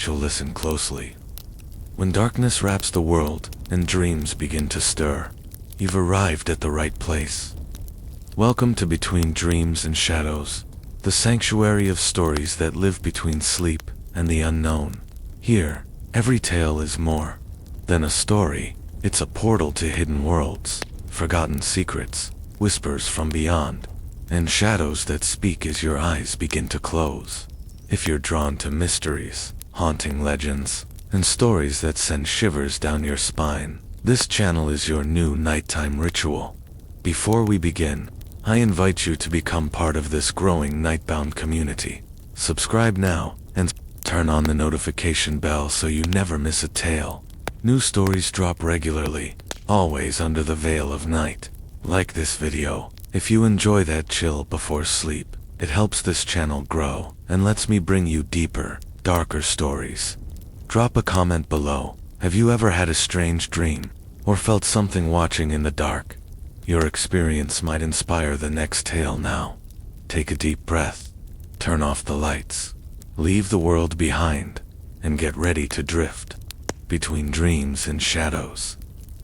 she'll listen closely. When darkness wraps the world and dreams begin to stir, you've arrived at the right place. Welcome to Between Dreams and Shadows, the sanctuary of stories that live between sleep and the unknown. Here, every tale is more than a story. It's a portal to hidden worlds, forgotten secrets, whispers from beyond, and shadows that speak as your eyes begin to close. If you're drawn to mysteries, haunting legends, and stories that send shivers down your spine, this channel is your new nighttime ritual. Before we begin, I invite you to become part of this growing nightbound community. Subscribe now and turn on the notification bell so you never miss a tale. New stories drop regularly, always under the veil of night. Like this video if you enjoy that chill before sleep. It helps this channel grow and lets me bring you deeper, darker stories. Drop a comment below. Have you ever had a strange dream or felt something watching in the dark? Your experience might inspire the next tale now. Take a deep breath, turn off the lights, leave the world behind, and get ready to drift between dreams and shadows.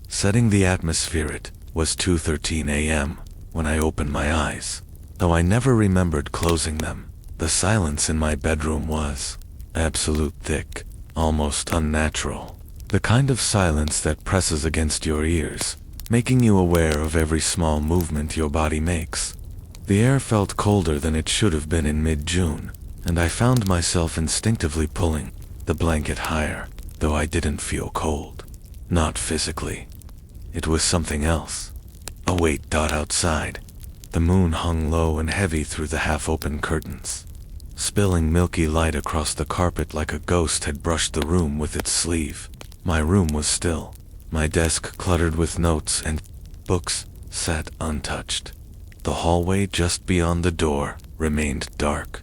Setting the atmosphere, it was 2:13 a.m. when I opened my eyes. Though I never remembered closing them, the silence in my bedroom was absolute thick, almost unnatural. The kind of silence that presses against your ears, making you aware of every small movement your body makes. The air felt colder than it should have been in mid-June, and I found myself instinctively pulling the blanket higher, though I didn't feel cold. Not physically. It was something else. A weight outside. The moon hung low and heavy through the half-open curtains, spilling milky light across the carpet like a ghost had brushed the room with its sleeve. My room was still. My desk cluttered with notes and books sat untouched. The hallway just beyond the door remained dark.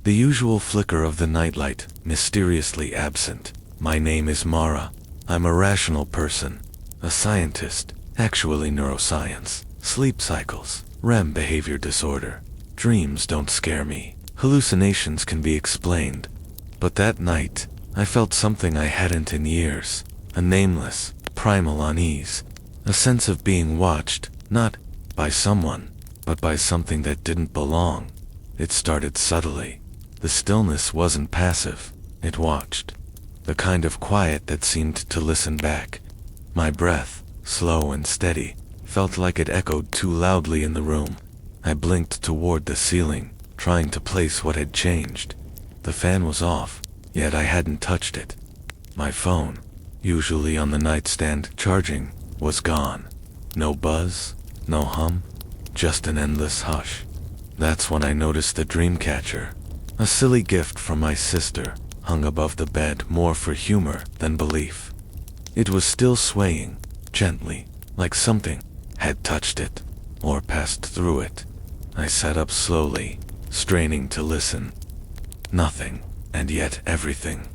The usual flicker of the nightlight mysteriously absent. My name is Mara. I'm a rational person, a scientist, actually neuroscience, sleep cycles, REM behavior disorder. Dreams don't scare me. Hallucinations can be explained. But that night, I felt something I hadn't in years. A nameless, primal unease. A sense of being watched, not by someone, but by something that didn't belong. It started subtly. The stillness wasn't passive. It watched. The kind of quiet that seemed to listen back. My breath, slow and steady, felt like it echoed too loudly in the room. I blinked toward the ceiling, trying to place what had changed. The fan was off, yet I hadn't touched it. My phone, usually on the nightstand charging, was gone. No buzz, no hum, just an endless hush. That's when I noticed the dream catcher, a silly gift from my sister, hung above the bed more for humor than belief. It was still swaying, gently, like something had touched it, or passed through it. I sat up slowly, straining to listen. Nothing, and yet everything.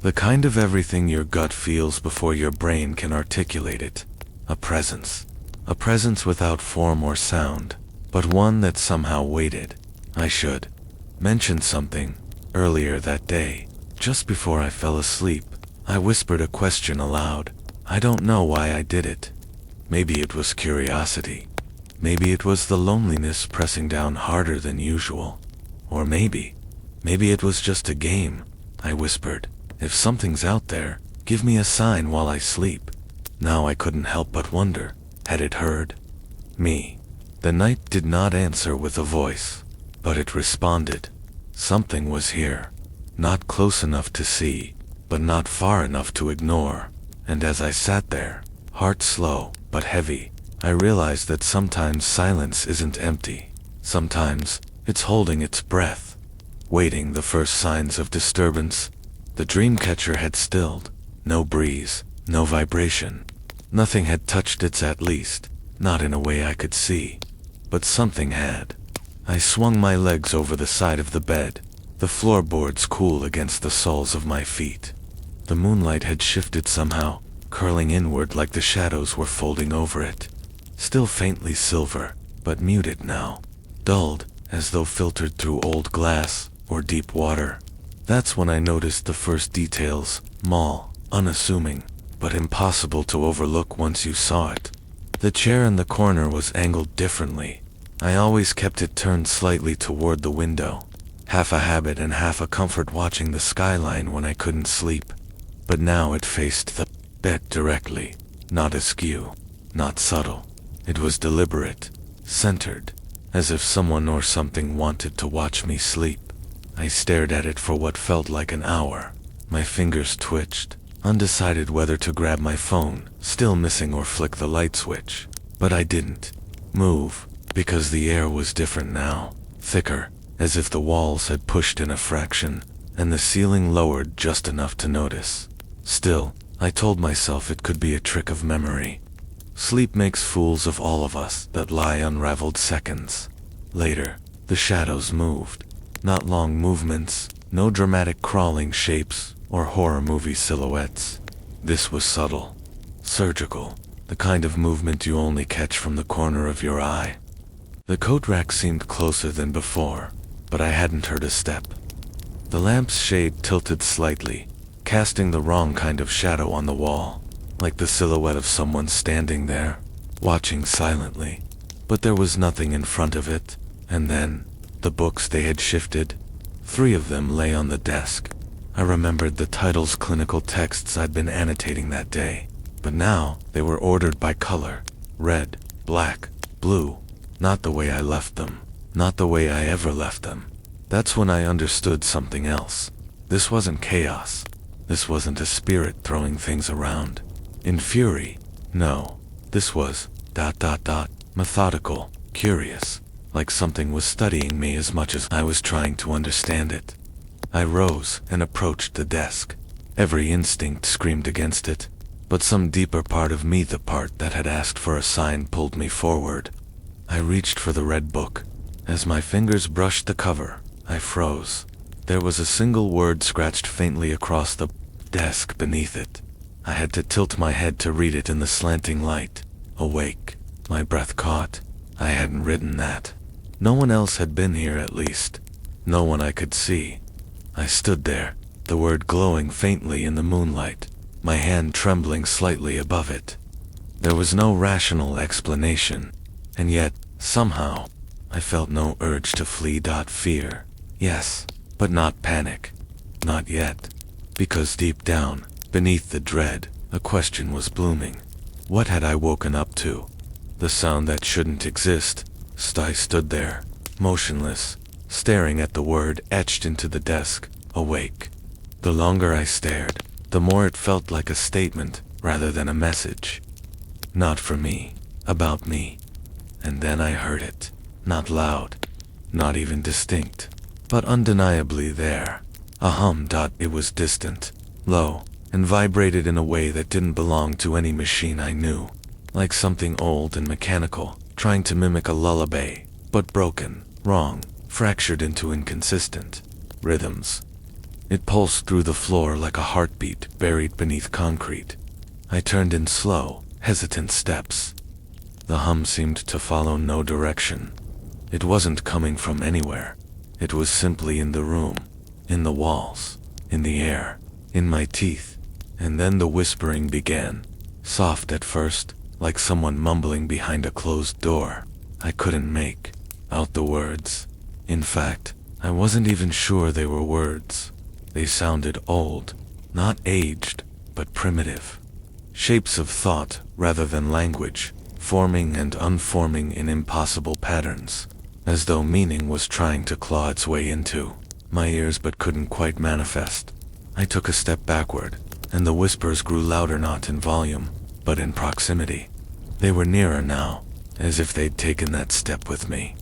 The kind of everything your gut feels before your brain can articulate it. A presence. A presence without form or sound, but one that somehow waited. I should mention something. Earlier that day, just before I fell asleep, I whispered a question aloud. I don't know why I did it. Maybe it was curiosity. Maybe it was the loneliness pressing down harder than usual. Or maybe it was just a game. I whispered, if something's out there, give me a sign while I sleep. Now I couldn't help but wonder, had it heard me? The night did not answer with a voice, but it responded. Something was here. Not close enough to see, but not far enough to ignore. And as I sat there, heart slow but heavy, I realized that sometimes silence isn't empty. Sometimes it's holding its breath, waiting the first signs of disturbance. The dream catcher had stilled. No breeze, no vibration. Nothing had touched its, at least, not in a way I could see. But something had. I swung my legs over the side of the bed, the floorboards cool against the soles of my feet. The moonlight had shifted somehow, curling inward like the shadows were folding over it. Still faintly silver, but muted now. Dulled, as though filtered through old glass or deep water. That's when I noticed the first details, small, unassuming, but impossible to overlook once you saw it. The chair in the corner was angled differently. I always kept it turned slightly toward the window, half a habit and half a comfort watching the skyline when I couldn't sleep. But now it faced the bed directly, not askew, not subtle. It was deliberate, centered, as if someone or something wanted to watch me sleep. I stared at it for what felt like an hour. My fingers twitched, undecided whether to grab my phone, still missing, or flick the light switch. But I didn't move, because the air was different now, thicker, as if the walls had pushed in a fraction, and the ceiling lowered just enough to notice. Still, I told myself it could be a trick of memory. Sleep makes fools of all of us that lie unraveled seconds. Later, the shadows moved. Not long movements, no dramatic crawling shapes or horror movie silhouettes. This was subtle, surgical, the kind of movement you only catch from the corner of your eye. The coat rack seemed closer than before, but I hadn't heard a step. The lamp's shade tilted slightly, casting the wrong kind of shadow on the wall, like the silhouette of someone standing there, watching silently. But there was nothing in front of it, and then, the books, they had shifted. 3 of them lay on the desk. I remembered the titles, clinical texts I'd been annotating that day, but now they were ordered by color: red, black, blue. Not the way I left them, not the way I ever left them. That's when I understood something else. This wasn't chaos. This wasn't a spirit throwing things around in fury. No, this was ... methodical, curious, like something was studying me as much as I was trying to understand it. I rose and approached the desk. Every instinct screamed against it, but some deeper part of me, the part that had asked for a sign, pulled me forward. I reached for the red book. As my fingers brushed the cover, I froze. There was a single word scratched faintly across the desk beneath it. I had to tilt my head to read it in the slanting light. Awake. My breath caught. I hadn't written that. No one else had been here, at least. No one I could see. I stood there, the word glowing faintly in the moonlight, my hand trembling slightly above it. There was no rational explanation, and yet, somehow, I felt no urge to flee. Fear, yes, but not panic. Not yet. Because deep down, beneath the dread, a question was blooming. What had I woken up to? The sound that shouldn't exist. I stood there, motionless, staring at the word etched into the desk: awake. The longer I stared, the more it felt like a statement rather than a message. Not for me, about me. And then I heard it. Not loud, not even distinct, but undeniably there. A hum. It was distant, low, and vibrated in a way that didn't belong to any machine I knew. Like something old and mechanical, trying to mimic a lullaby, but broken, wrong, fractured into inconsistent rhythms. It pulsed through the floor like a heartbeat buried beneath concrete. I turned in slow, hesitant steps. The hum seemed to follow no direction. It wasn't coming from anywhere. It was simply in the room, in the walls, in the air, in my teeth. And then the whispering began, soft at first, like someone mumbling behind a closed door. I couldn't make out the words. In fact, I wasn't even sure they were words. They sounded old, not aged, but primitive. Shapes of thought rather than language, forming and unforming in impossible patterns, as though meaning was trying to claw its way into my ears but couldn't quite manifest. I took a step backward, and the whispers grew louder, not in volume, but in proximity. They were nearer now, as if they'd taken that step with me.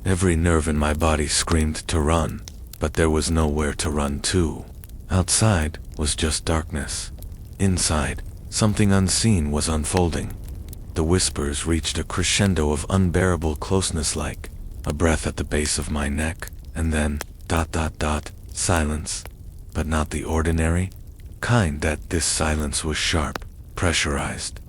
Every nerve in my body screamed to run, but there was nowhere to run to. Outside was just darkness. Inside, something unseen was unfolding. The whispers reached a crescendo of unbearable closeness, like a breath at the base of my neck, and then, silence. But not the ordinary kind. This silence was sharp, pressurized.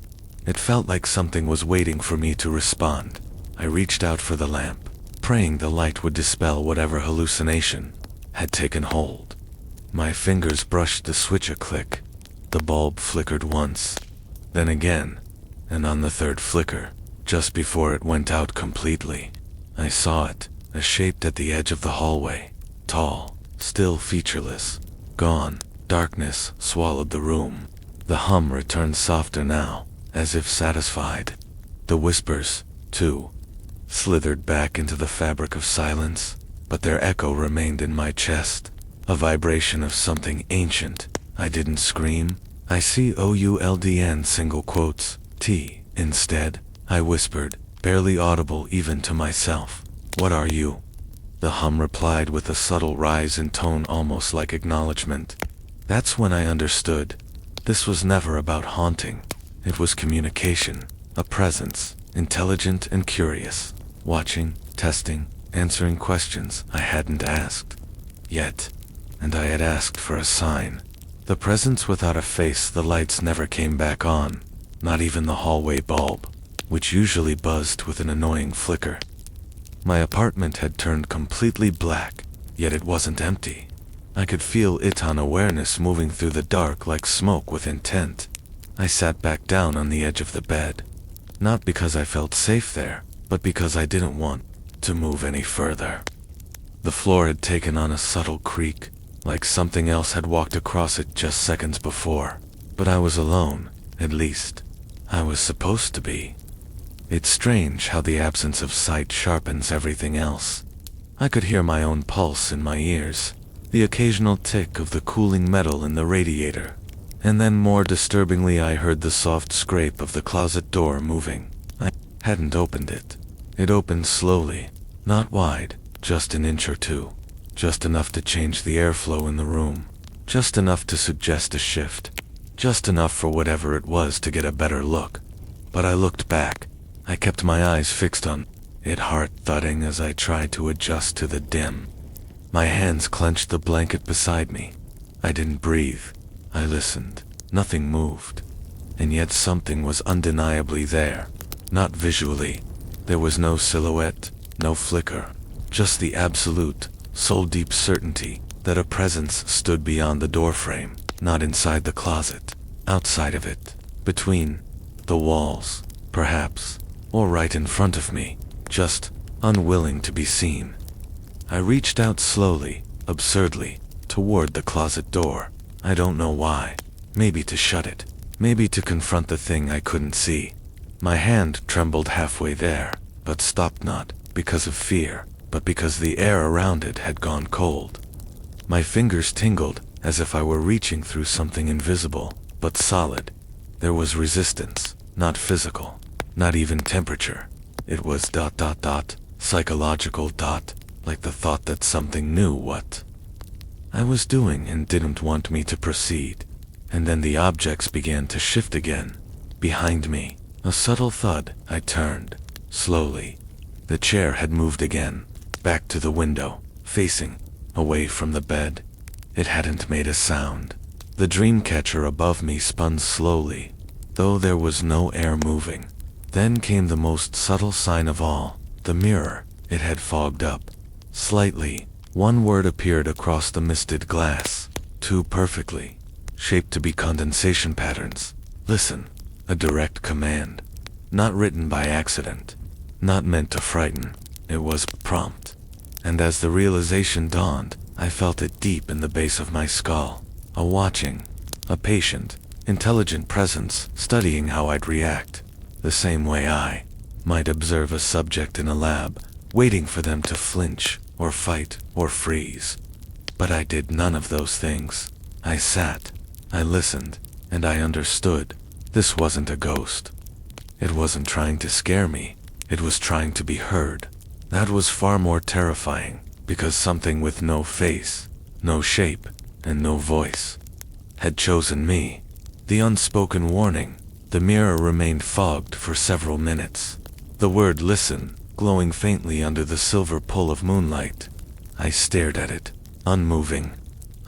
It felt like something was waiting for me to respond. I reached out for the lamp, praying the light would dispel whatever hallucination had taken hold. My fingers brushed the switch a click. The bulb flickered once, then again, and on the third flicker, just before it went out completely, I saw it, a shape at the edge of the hallway, tall, still featureless, gone. Darkness swallowed the room. The hum returned softer now, as if satisfied. The whispers, too, slithered back into the fabric of silence, but their echo remained in my chest, a vibration of something ancient. I didn't scream. I COULDN single quotes, T. Instead, I whispered, barely audible even to myself. What are you? The hum replied with a subtle rise in tone, almost like acknowledgement. That's when I understood. This was never about haunting. It was communication, a presence, intelligent and curious, watching, testing, answering questions I hadn't asked yet, and I had asked for a sign. The presence without a face. The lights never came back on, not even the hallway bulb, which usually buzzed with an annoying flicker. My apartment had turned completely black, yet it wasn't empty. I could feel it on awareness moving through the dark like smoke with intent. I sat back down on the edge of the bed, not because I felt safe there, but because I didn't want to move any further. The floor had taken on a subtle creak, like something else had walked across it just seconds before. But I was alone, at least. I was supposed to be. It's strange how the absence of sight sharpens everything else. I could hear my own pulse in my ears, the occasional tick of the cooling metal in the radiator, and then more disturbingly I heard the soft scrape of the closet door moving. I hadn't opened it. It opened slowly, not wide, just an inch or two, just enough to change the airflow in the room, just enough to suggest a shift, just enough for whatever it was to get a better look. But I looked back. I kept my eyes fixed on it, heart thudding as I tried to adjust to the dim. My hands clenched the blanket beside me. I didn't breathe. I listened. Nothing moved. And yet something was undeniably there. Not visually. There was no silhouette, no flicker, just the absolute, soul-deep certainty that a presence stood beyond the doorframe, not inside the closet, outside of it, between the walls, perhaps, or right in front of me, just unwilling to be seen. I reached out slowly, absurdly, toward the closet door. I don't know why. Maybe to shut it. Maybe to confront the thing I couldn't see. My hand trembled halfway there, but stopped, not because of fear, but because the air around it had gone cold. My fingers tingled, as if I were reaching through something invisible, but solid. There was resistance, not physical, not even temperature. It was ... psychological ... like the thought that something knew what I was doing and didn't want me to proceed. And then the objects began to shift again. Behind me, a subtle thud. I turned, slowly. The chair had moved again, back to the window, facing, away from the bed. It hadn't made a sound. The dream catcher above me spun slowly, though there was no air moving. Then came the most subtle sign of all, the mirror. It had fogged up. Slightly, one word appeared across the misted glass, too perfectly shaped to be condensation patterns. Listen, a direct command. Not written by accident. Not meant to frighten. It was prompt. And as the realization dawned, I felt it deep in the base of my skull. A watching, a patient, intelligent presence studying how I'd react. The same way I might observe a subject in a lab, waiting for them to flinch, or fight, or freeze. But I did none of those things. I sat, I listened, and I understood. This wasn't a ghost. It wasn't trying to scare me. It was trying to be heard. That was far more terrifying, because something with no face, no shape, and no voice had chosen me. The unspoken warning. The mirror remained fogged for several minutes. The word listen, glowing faintly under the silver pull of moonlight. I stared at it, unmoving,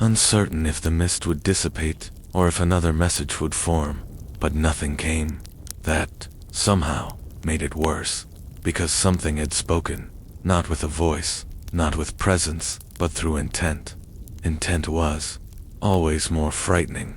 uncertain if the mist would dissipate, or if another message would form. But nothing came. That, somehow, made it worse, because something had spoken, not with a voice, not with presence, but through intent. Intent was always more frightening.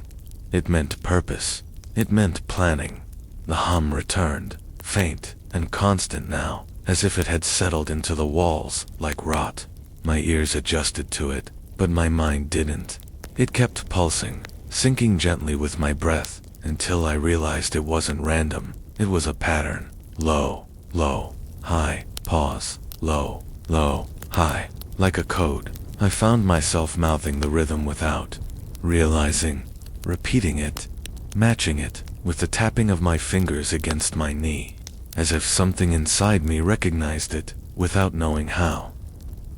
It meant purpose. It meant planning. The hum returned, faint and constant now, as if it had settled into the walls like rot. My ears adjusted to it, but my mind didn't. It kept pulsing, sinking gently with my breath, until I realized it wasn't random. It was a pattern. Low, low, high, pause, low, low, high. Like a code, I found myself mouthing the rhythm without realizing, repeating it, matching it with the tapping of my fingers against my knee, as if something inside me recognized it without knowing how.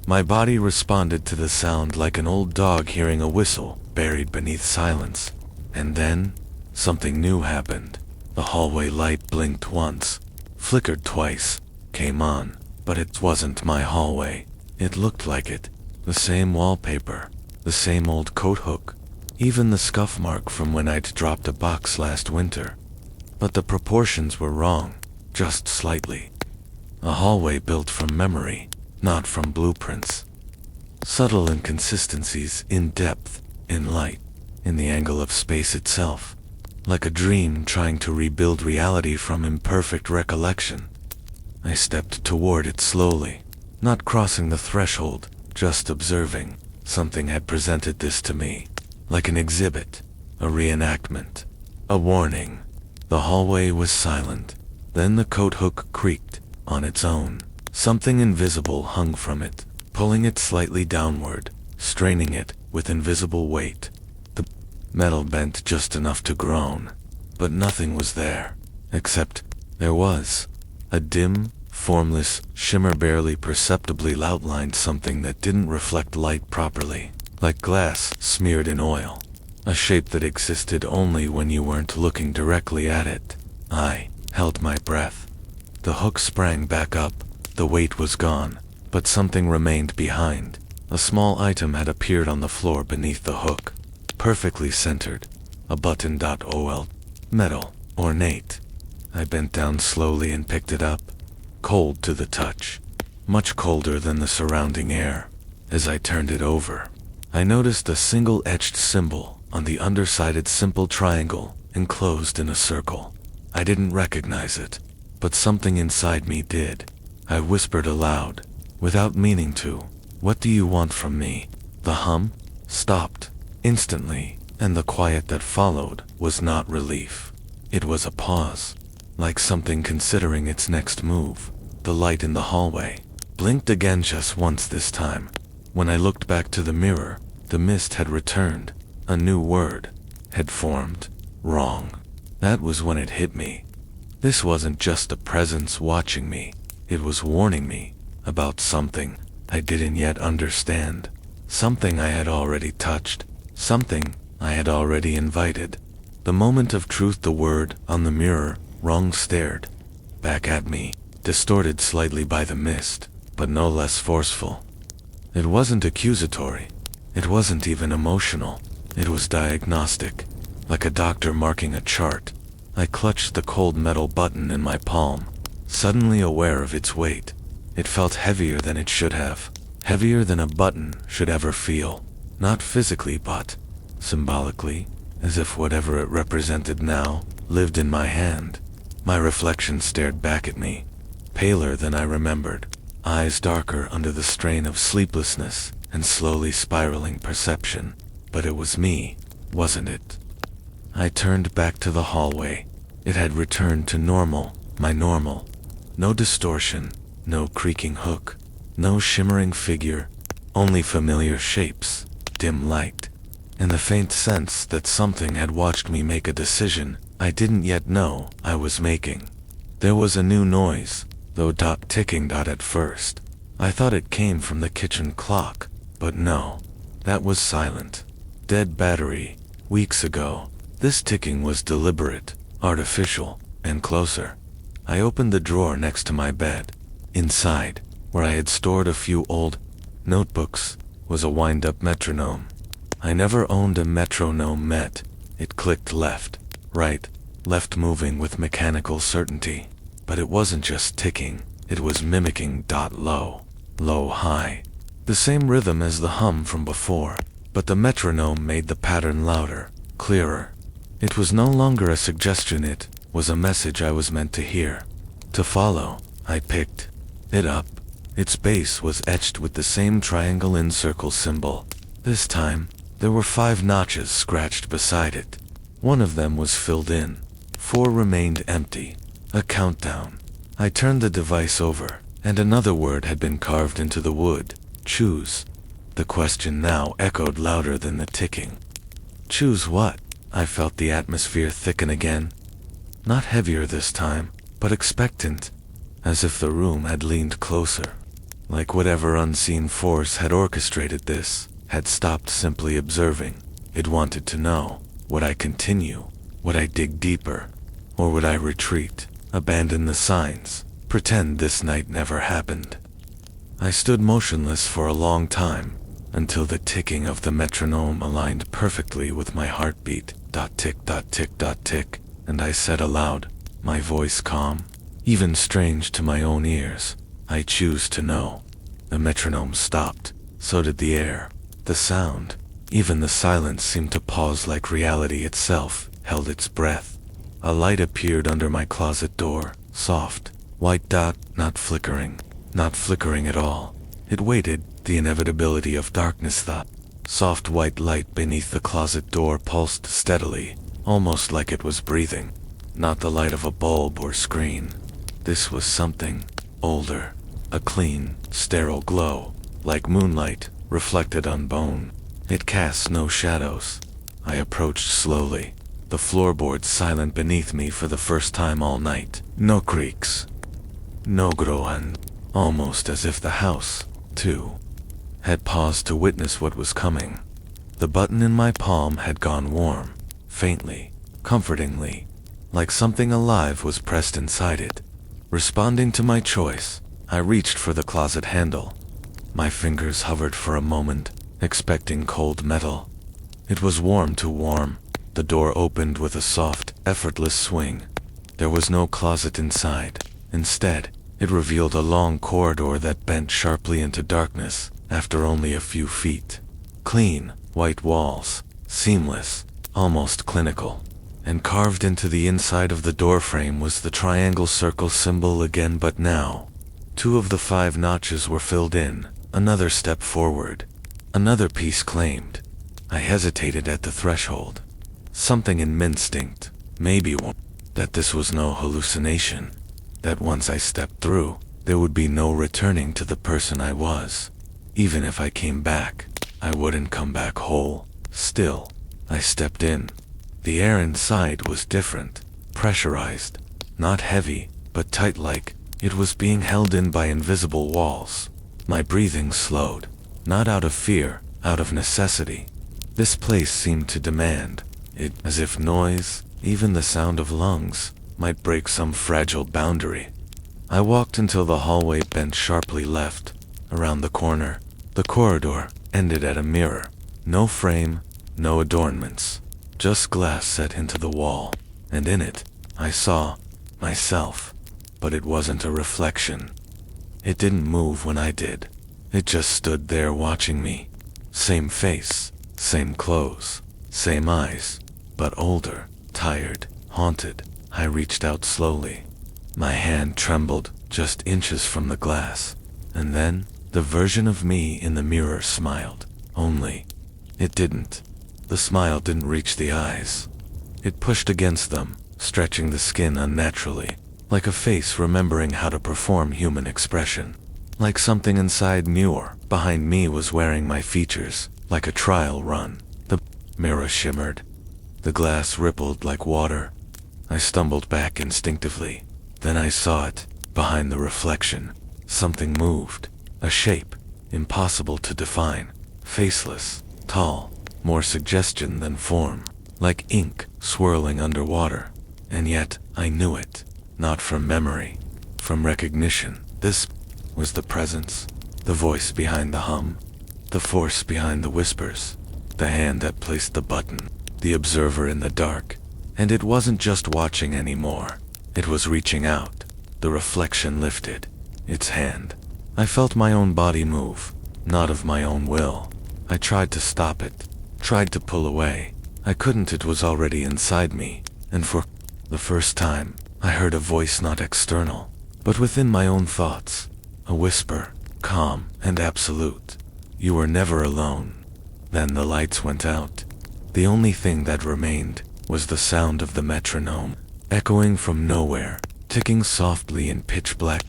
My body responded to the sound like an old dog hearing a whistle buried beneath silence. And then, something new happened. The hallway light blinked once, flickered twice, came on, but it wasn't my hallway. It looked like it. The same wallpaper, the same old coat hook, even the scuff mark from when I'd dropped a box last winter. But the proportions were wrong, just slightly. A hallway built from memory, not from blueprints. Subtle inconsistencies in depth, in light, in the angle of space itself. Like a dream trying to rebuild reality from imperfect recollection. I stepped toward it slowly, not crossing the threshold, just observing. Something had presented this to me, like an exhibit, a reenactment, a warning. The hallway was silent. Then the coat hook creaked, on its own. Something invisible hung from it, pulling it slightly downward, straining it with invisible weight. The metal bent just enough to groan, but nothing was there, except there was a dim, formless shimmer barely perceptibly outlined something that didn't reflect light properly, like glass smeared in oil. A shape that existed only when you weren't looking directly at it. I held my breath. The hook sprang back up. The weight was gone, but something remained behind. A small item had appeared on the floor beneath the hook, perfectly centered. A button.ol. Metal, ornate. I bent down slowly and picked it up. Cold to the touch, much colder than the surrounding air. As I turned it over, I noticed a single etched symbol on the undersided simple triangle enclosed in a circle. I didn't recognize it, but something inside me did. I whispered aloud, without meaning to, "What do you want from me?" The hum stopped instantly, and the quiet that followed was not relief. It was a pause, like something considering its next move. The light in the hallway blinked again just once this time. When I looked back to the mirror, the mist had returned. A new word had formed. Wrong. That was when it hit me. This wasn't just a presence watching me. It was warning me about something I didn't yet understand. Something I had already touched. Something I had already invited. The moment of truth, the word on the mirror, wrong, stared back at me, distorted slightly by the mist, but no less forceful. It wasn't accusatory. It wasn't even emotional. It was diagnostic, like a doctor marking a chart. I clutched the cold metal button in my palm, suddenly aware of its weight. It felt heavier than it should have, heavier than a button should ever feel. Not physically, but symbolically, as if whatever it represented now lived in my hand. My reflection stared back at me, paler than I remembered, eyes darker under the strain of sleeplessness and slowly spiraling perception. But it was me, wasn't it? I turned back to the hallway. It had returned to normal, my normal. No distortion, no creaking hook, no shimmering figure, only familiar shapes, dim light, and the faint sense that something had watched me make a decision I didn't yet know I was making. There was a new noise, though ticking at first. I thought it came from the kitchen clock, but no, that was silent. Dead battery. Weeks ago, this ticking was deliberate, artificial, and closer. I opened the drawer next to my bed. Inside, where I had stored a few old notebooks, was a wind-up metronome. I never owned a metronome. It clicked left, right, left, moving with mechanical certainty. But it wasn't just ticking, it was mimicking low, low, high. The same rhythm as the hum from before. but the metronome made the pattern louder, clearer. It was no longer a suggestion, it was a message I was meant to hear, to follow. I picked it up. Its base was etched with the same triangle in circle symbol. This time, there were 5 notches scratched beside it. One of them was filled in. 4 remained empty. A countdown. I turned the device over, and another word had been carved into the wood. Choose. The question now echoed louder than the ticking. Choose what? I felt the atmosphere thicken again. Not heavier this time, but expectant, as if the room had leaned closer. Like whatever unseen force had orchestrated this, had stopped simply observing. It wanted to know, would I continue? Would I dig deeper? Or would I retreat, abandon the signs, pretend this night never happened? I stood motionless for a long time, until the ticking of the metronome aligned perfectly with my heartbeat. Tick, tick, tick, and I said aloud, my voice calm, even strange to my own ears, I choose to know. The metronome stopped, so did the air. The sound, even the silence seemed to pause like reality itself, held its breath. A light appeared under my closet door, soft, white dot, not flickering at all. It waited, the inevitability of darkness. The soft white light beneath the closet door pulsed steadily, almost like it was breathing. Not the light of a bulb or screen. This was something older, a clean, sterile glow, like moonlight, reflected on bone. It cast no shadows. I approached slowly, the floorboards silent beneath me for the first time all night. No creaks, no groan, almost as if the house, too, had paused to witness what was coming. The button in my palm had gone warm, faintly, comfortingly, like something alive was pressed inside it. Responding to my choice, I reached for the closet handle. My fingers hovered for a moment, expecting cold metal. It was warm too warm. The door opened with a soft, effortless swing. There was no closet inside. Instead, it revealed a long corridor that bent sharply into darkness after only a few feet. Clean, white walls, seamless, almost clinical. And carved into the inside of the doorframe was the triangle circle symbol again, but now 2 of the 5 notches were filled in. Another step forward. Another piece claimed. I hesitated at the threshold. Something in me instinct, maybe one, that this was no hallucination. That once I stepped through, there would be no returning to the person I was. Even if I came back, I wouldn't come back whole. Still, I stepped in. The air inside was different, pressurized, not heavy, but tight, like it was being held in by invisible walls. My breathing slowed, not out of fear, out of necessity. This place seemed to demand it, as if noise, even the sound of lungs, might break some fragile boundary. I walked until the hallway bent sharply left. Around the corner, the corridor ended at a mirror. No frame, no adornments. Just glass set into the wall, and in it, I saw myself, but it wasn't a reflection. It didn't move when I did. It just stood there watching me. Same face, same clothes, same eyes, but older, tired, haunted. I reached out slowly. My hand trembled just inches from the glass, and then the version of me in the mirror smiled. Only, it didn't. The smile didn't reach the eyes. It pushed against them, stretching the skin unnaturally, like a face remembering how to perform human expression. Like something inside me or behind me was wearing my features, like a trial run. The mirror shimmered. The glass rippled like water. I stumbled back instinctively. Then I saw it, behind the reflection. Something moved. A shape, impossible to define. Faceless, tall, more suggestion than form, like ink swirling underwater. And yet, I knew it, not from memory, from recognition. This was the presence, the voice behind the hum, the force behind the whispers, the hand that placed the button, the observer in the dark. And it wasn't just watching anymore, it was reaching out. The reflection lifted its hand. I felt my own body move, not of my own will. I tried to stop it, tried to pull away. I couldn't, it was already inside me, and for the first time, I heard a voice not external, but within my own thoughts. A whisper, calm and absolute. You were never alone. Then the lights went out. The only thing that remained was the sound of the metronome, echoing from nowhere, ticking softly in pitch black: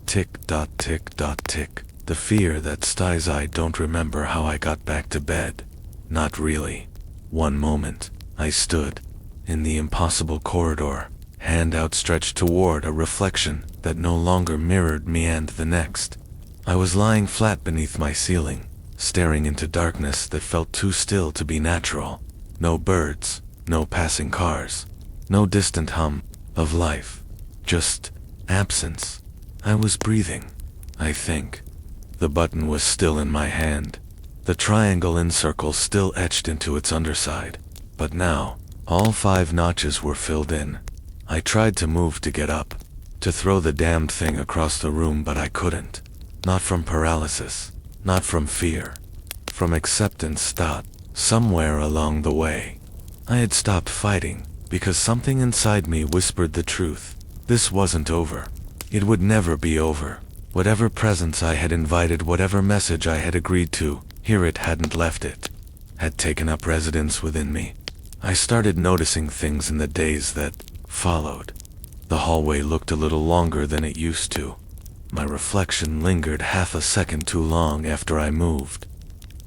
tick dot tick dot tick. The fear that stirs. I don't remember how I got back to bed. Not really. One moment, I stood in the impossible corridor, hand outstretched toward a reflection that no longer mirrored me, and the next, I was lying flat beneath my ceiling, staring into darkness that felt too still to be natural. No birds, no passing cars, no distant hum of life, just absence. I was breathing, I think. The button was still in my hand, the triangle in circle still etched into its underside, but now, all 5 notches were filled in. I tried to move, to get up, to throw the damned thing across the room, but I couldn't. Not from paralysis, not from fear, from acceptance. Somewhere along the way, I had stopped fighting, because something inside me whispered the truth. This wasn't over. It would never be over. Whatever presence I had invited, whatever message I had agreed to, here it hadn't left it, had taken up residence within me. I started noticing things in the days that followed. The hallway looked a little longer than it used to. My reflection lingered half a second too long after I moved.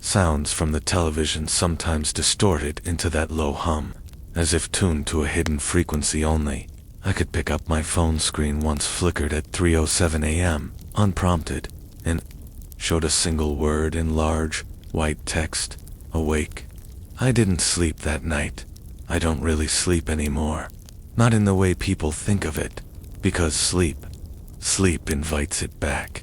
Sounds from the television sometimes distorted into that low hum, as if tuned to a hidden frequency only. I could pick up my phone screen once flickered at 3:07 a.m., unprompted, and showed a single word in large, white text: awake. I didn't sleep that night. I don't really sleep anymore. Not in the way people think of it, because sleep invites it back.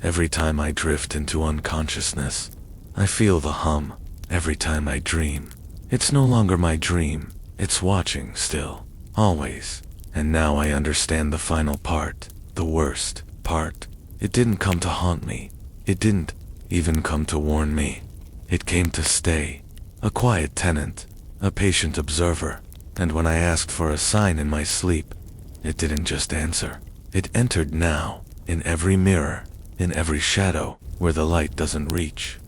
Every time I drift into unconsciousness, I feel the hum. Every time I dream, it's no longer my dream, it's watching still, always. And now I understand the final part, the worst part. It didn't come to haunt me. It didn't even come to warn me. It came to stay. A quiet tenant, a patient observer. And when I asked for a sign in my sleep, it didn't just answer. It entered now, in every mirror, in every shadow where the light doesn't reach,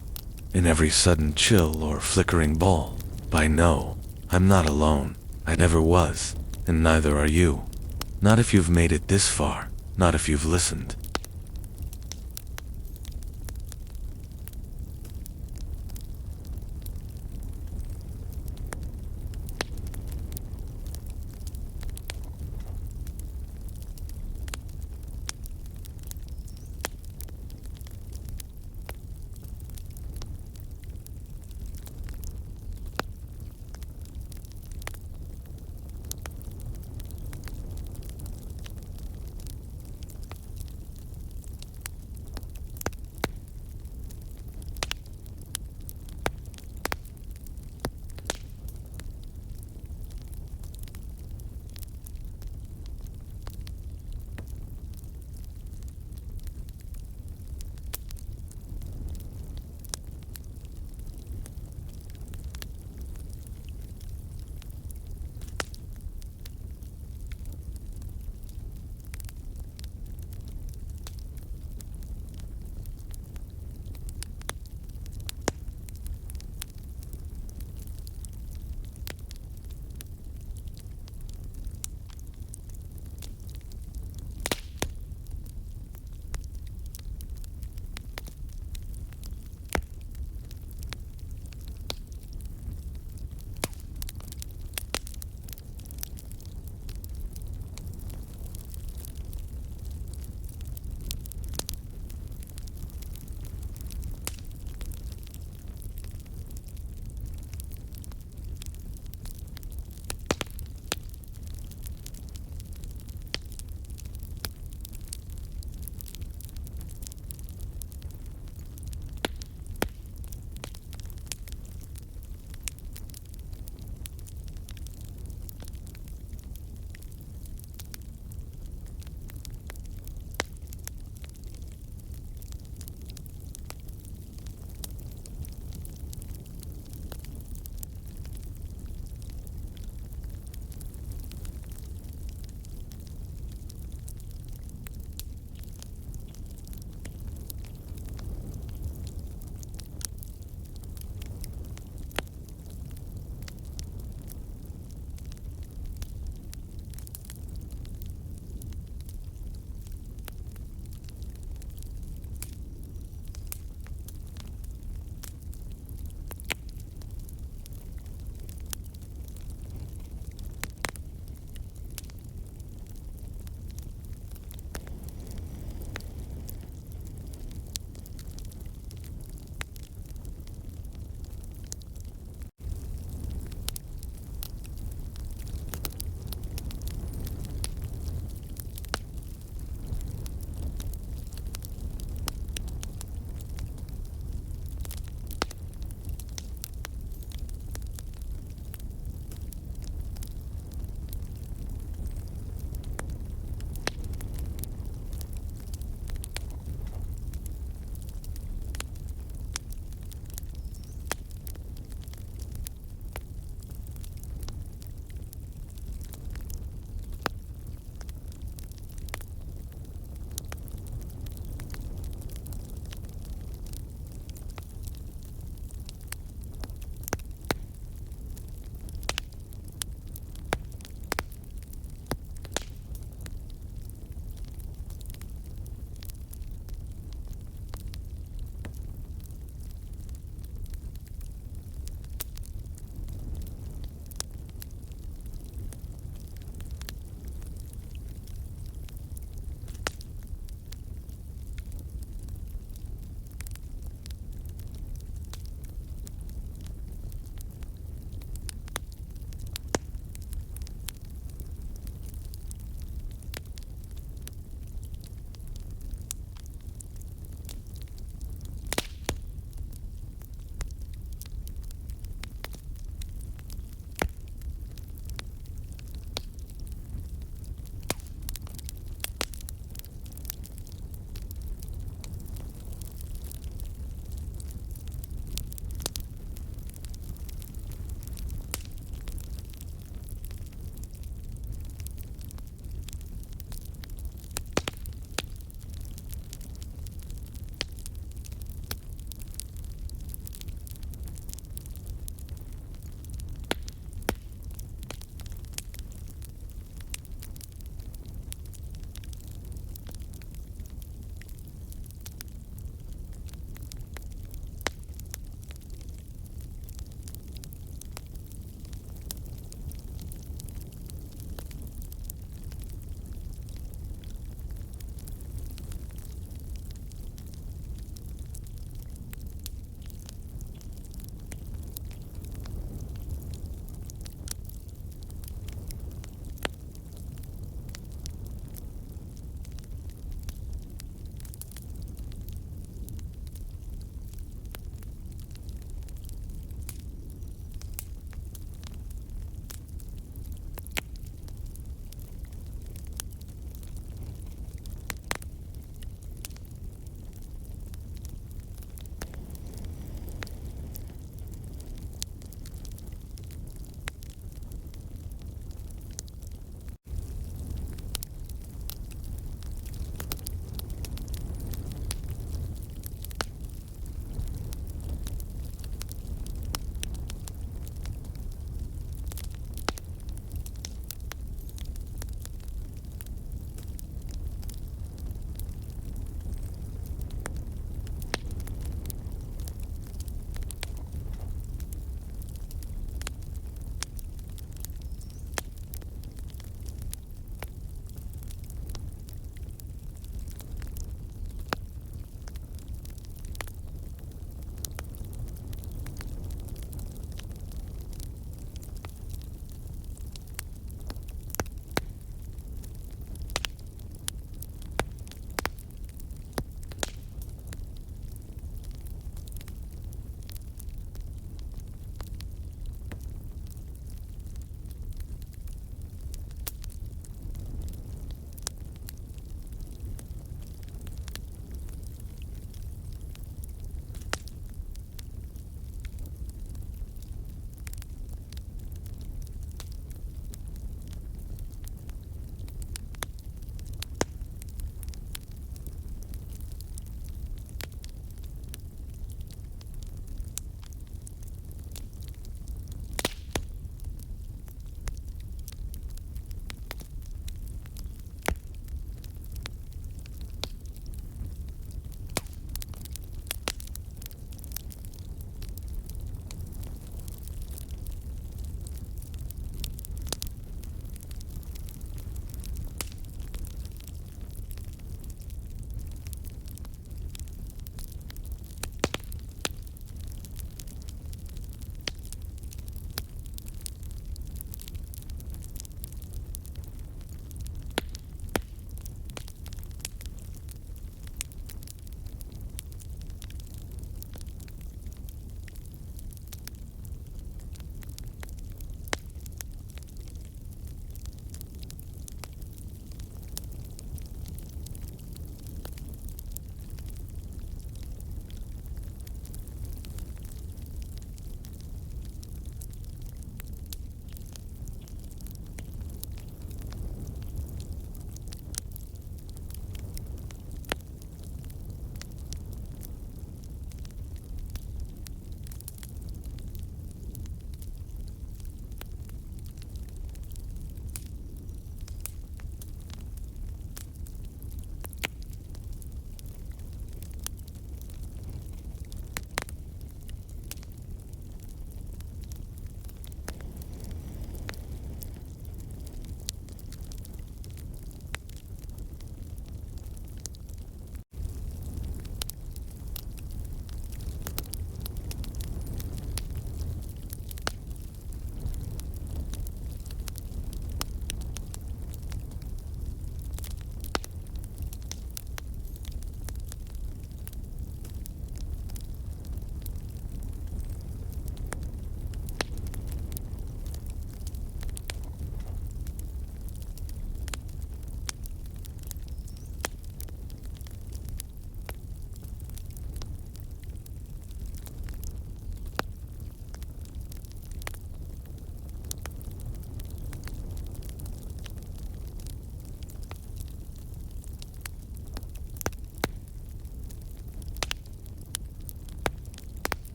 in every sudden chill or flickering ball. By no, I'm not alone. I never was. And neither are you. Not if you've made it this far, not if you've listened.